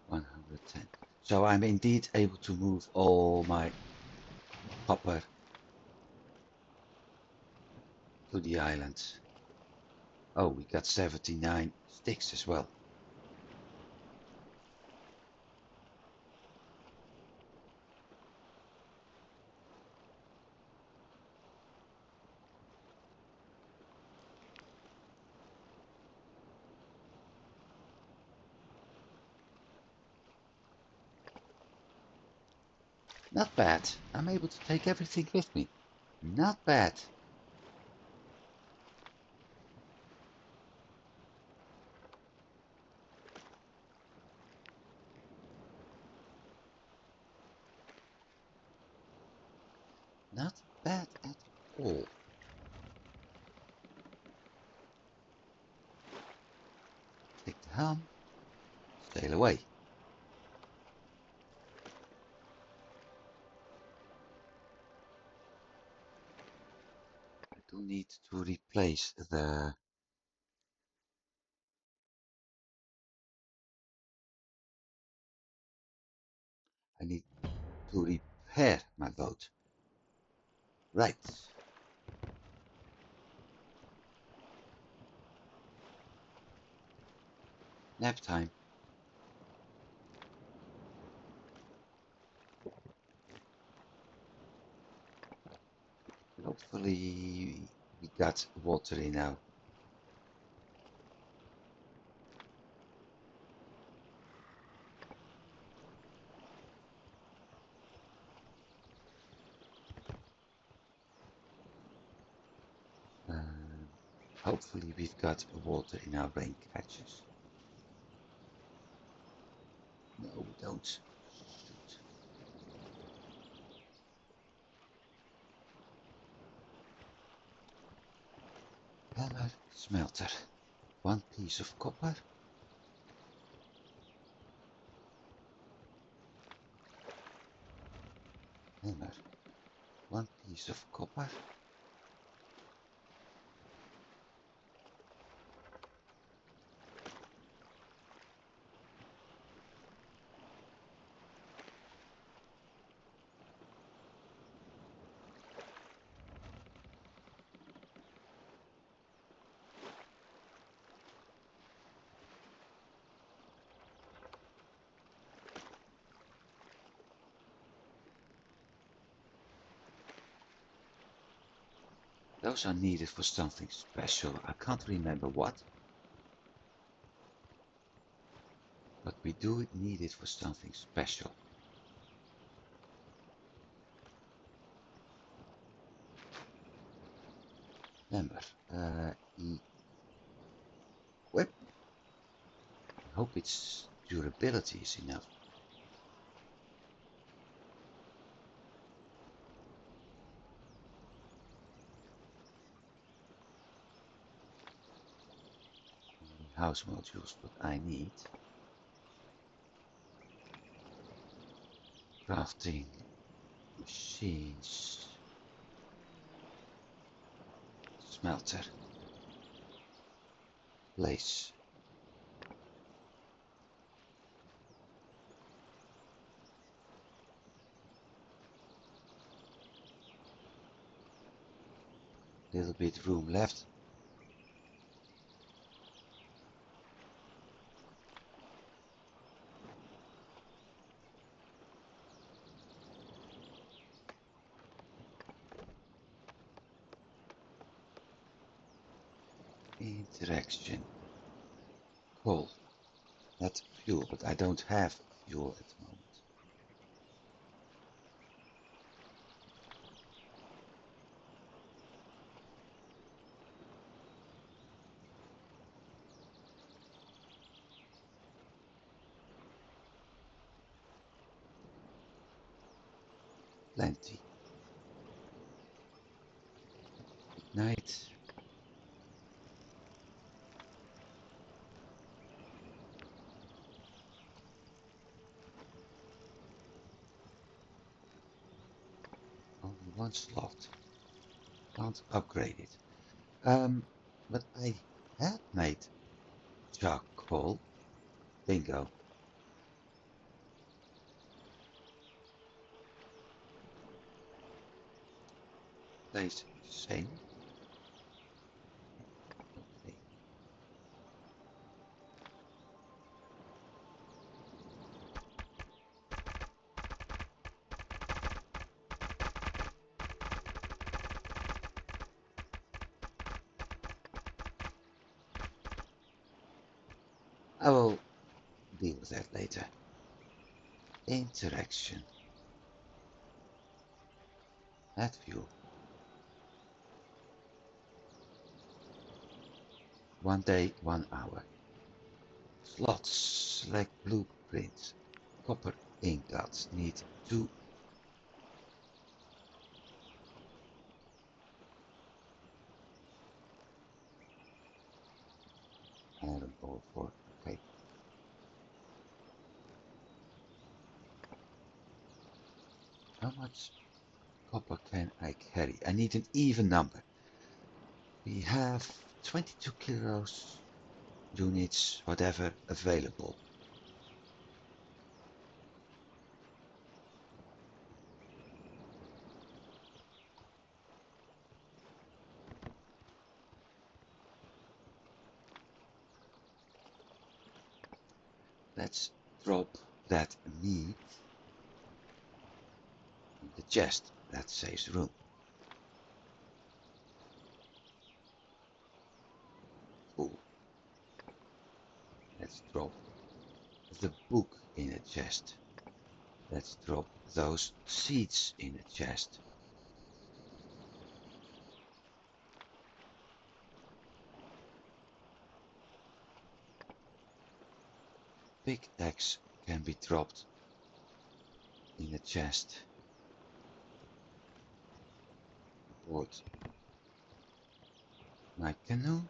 110. So I'm indeed able to move all my copper to the island. Oh, we got 79 sticks as well. Not bad. I'm able to take everything with me. Not bad. Not bad at all. Take the helm. Sail away. I do need to replace the... I need to repair my boat. Right. Nap time. Hopefully we got water in now. Hopefully we've got water in our rain catchers. No, we don't. Shoot. Hammer, smelter. One piece of copper. Hammer. One piece of copper. Those are needed for something special. I can't remember what. But we do need it for something special. Remember, equip. I hope its durability is enough. house modules, but I need crafting machines, smelter, place. Little bit room left. Interaction. Coal. Not fuel, but I don't have fuel at the moment. Plenty. Night. Only one slot. Can't upgrade it. But I had made charcoal. Bingo. Place the same. Okay. I will deal with that later. Interaction. Add fuel. 1 day, 1 hour. Slots. Select blueprint. Copper ingots. Need 2. Iron ore for. Okay. How much copper can I carry? I need an even number. We have 22 kilos, units, whatever, available. Let's drop that meat in the chest. That saves room. Cool. Let's drop the book in a chest. Let's drop those seeds in a chest. Pickaxe can be dropped in a chest. Board my canoe.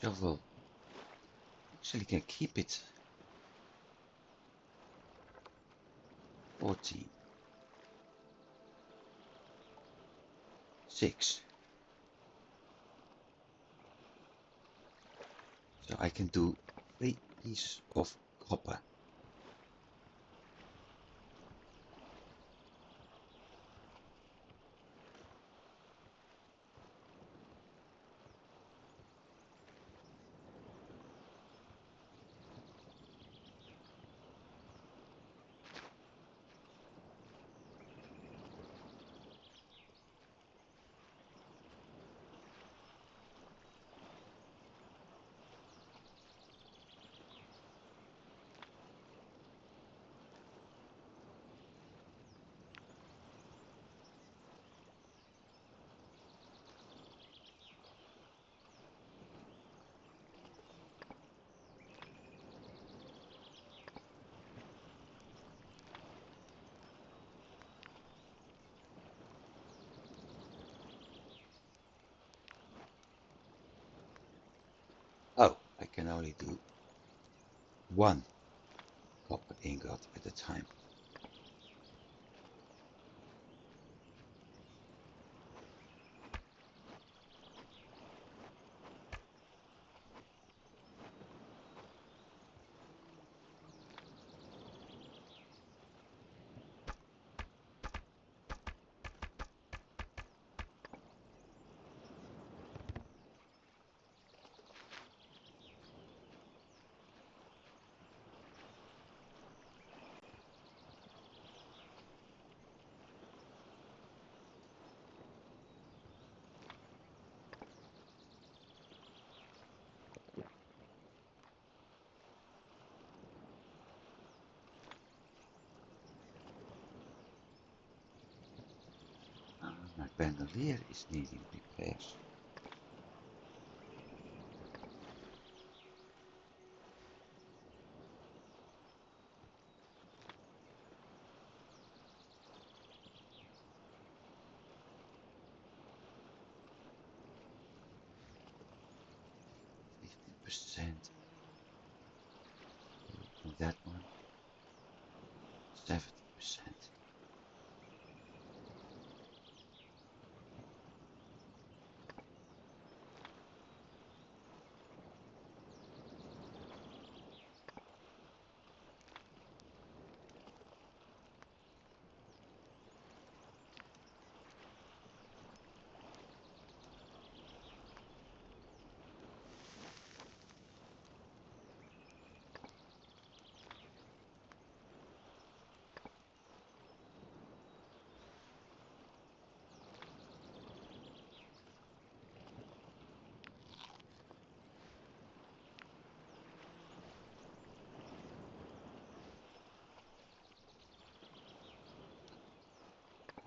Shovel. Actually can keep it. 14. 6. So I can do 3 pieces of copper. Oh, I can only do one copper ingot at a time. My bandolier is needing repairs. %. And that one, 70%.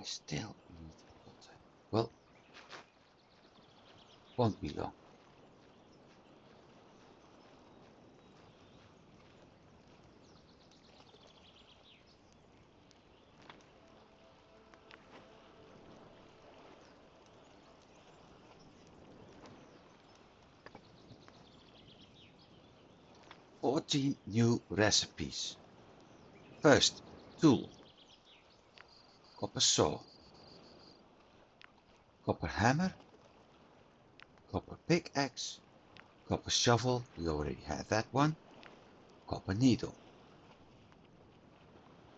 I still need water. Well, won't be long. Fourteen new recipes. First, tool. Copper saw. Copper hammer. Copper pickaxe. Copper shovel, we already had that one. Copper needle.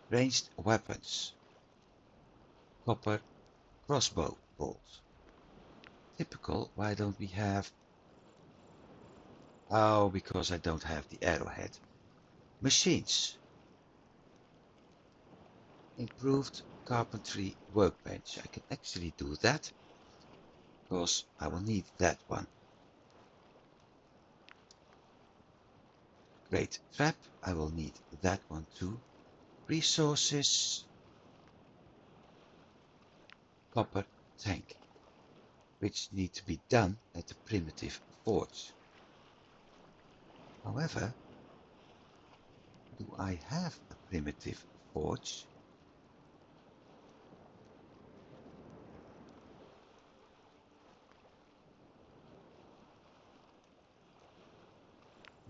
Ranged weapons. Copper crossbow bolt. Typical, why don't we have... Oh, because I don't have the arrowhead. Machines. Improved carpentry workbench. I can actually do that, because I will need that one. Great trap, I will need that one too. Resources. Copper tank, which need to be done at the primitive forge. However, do I have a primitive forge?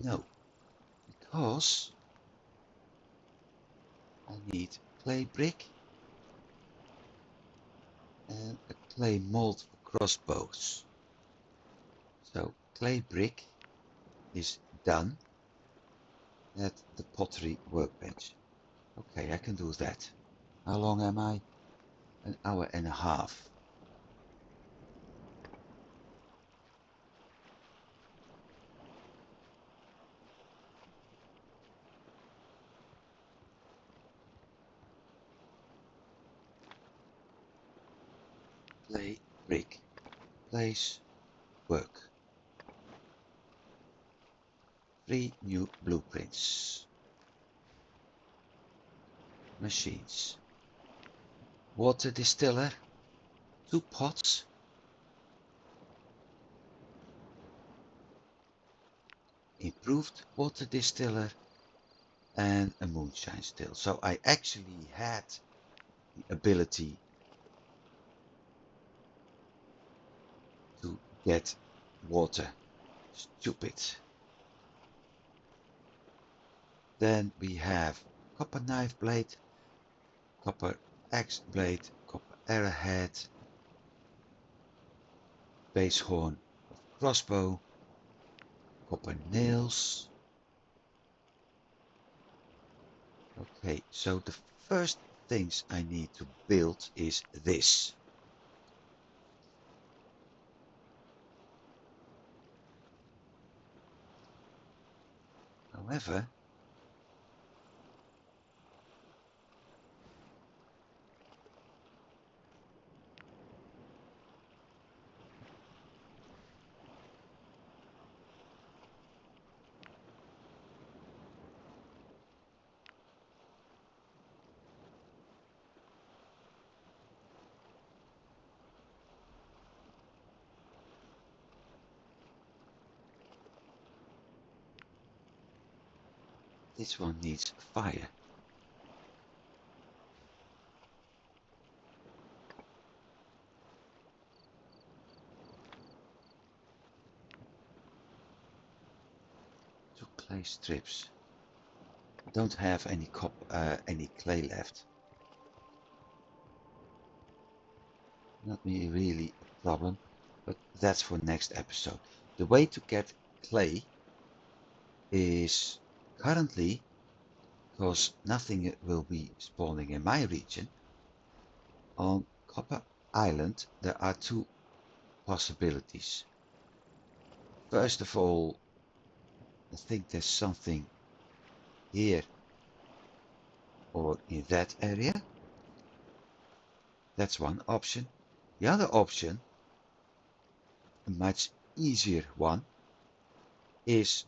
No, because I need clay brick and a clay mold for crossbows. So clay brick is done at the pottery workbench. Okay, I can do that. How long am I? An hour and a half. Clay brick. Place work. 3 new blueprints. Machines. Water distiller. 2 pots. Improved water distiller and a moonshine still. So I actually had the ability to get water. Stupid. Then we have copper knife blade, copper axe blade, copper arrowhead, base horn of crossbow, copper nails. Okay, so the first things I need to build is this. However, this one needs fire. Two clay strips. Don't have any clay left. Not really a problem, but that's for next episode. The way to get clay is currently, because nothing will be spawning in my region, on Copper Island there are two possibilities. First of all, I think there's something here or in that area. That's one option. The other option, a much easier one, is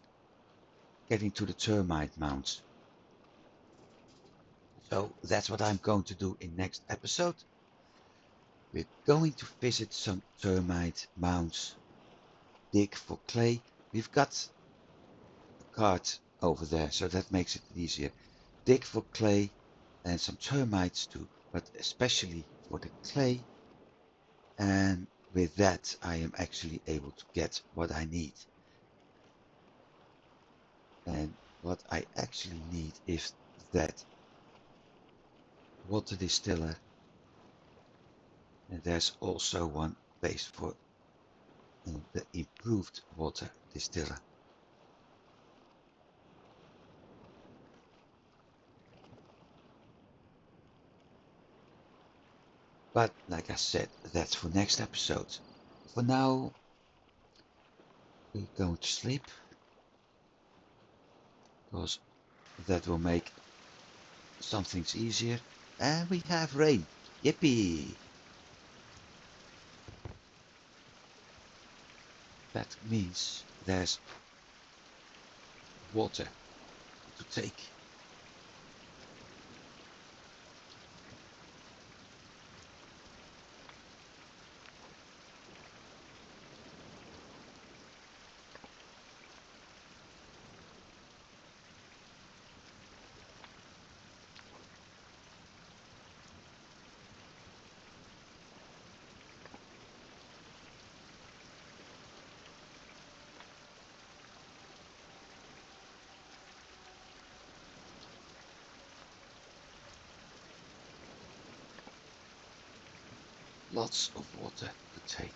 getting to the termite mounds. So that's what I'm going to do in next episode. We're going to visit some termite mounds, dig for clay. We've got a cart over there, so that makes it easier. Dig for clay and some termites too, but especially for the clay. And with that, I am actually able to get what I need. And what I actually need is that water distiller. And there's also one base for the improved water distiller. But like I said, that's for next episode. For now, we're going to sleep, because that will make some things easier. And we have rain. Yippee! That means there's water to take. Lots of water to take.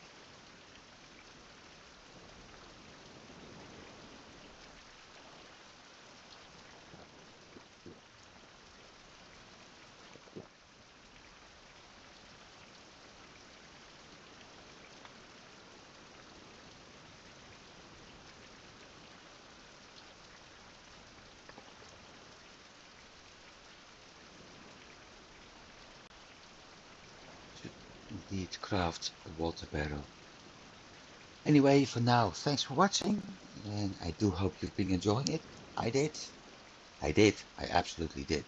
Should indeed craft a water barrel. Anyway, for now, thanks for watching, and I do hope you've been enjoying it. I did. I absolutely did.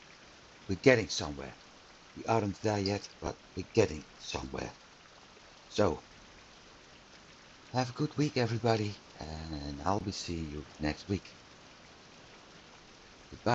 We're getting somewhere. We aren't there yet, but we're getting somewhere. So, have a good week, everybody, and I'll be seeing you next week.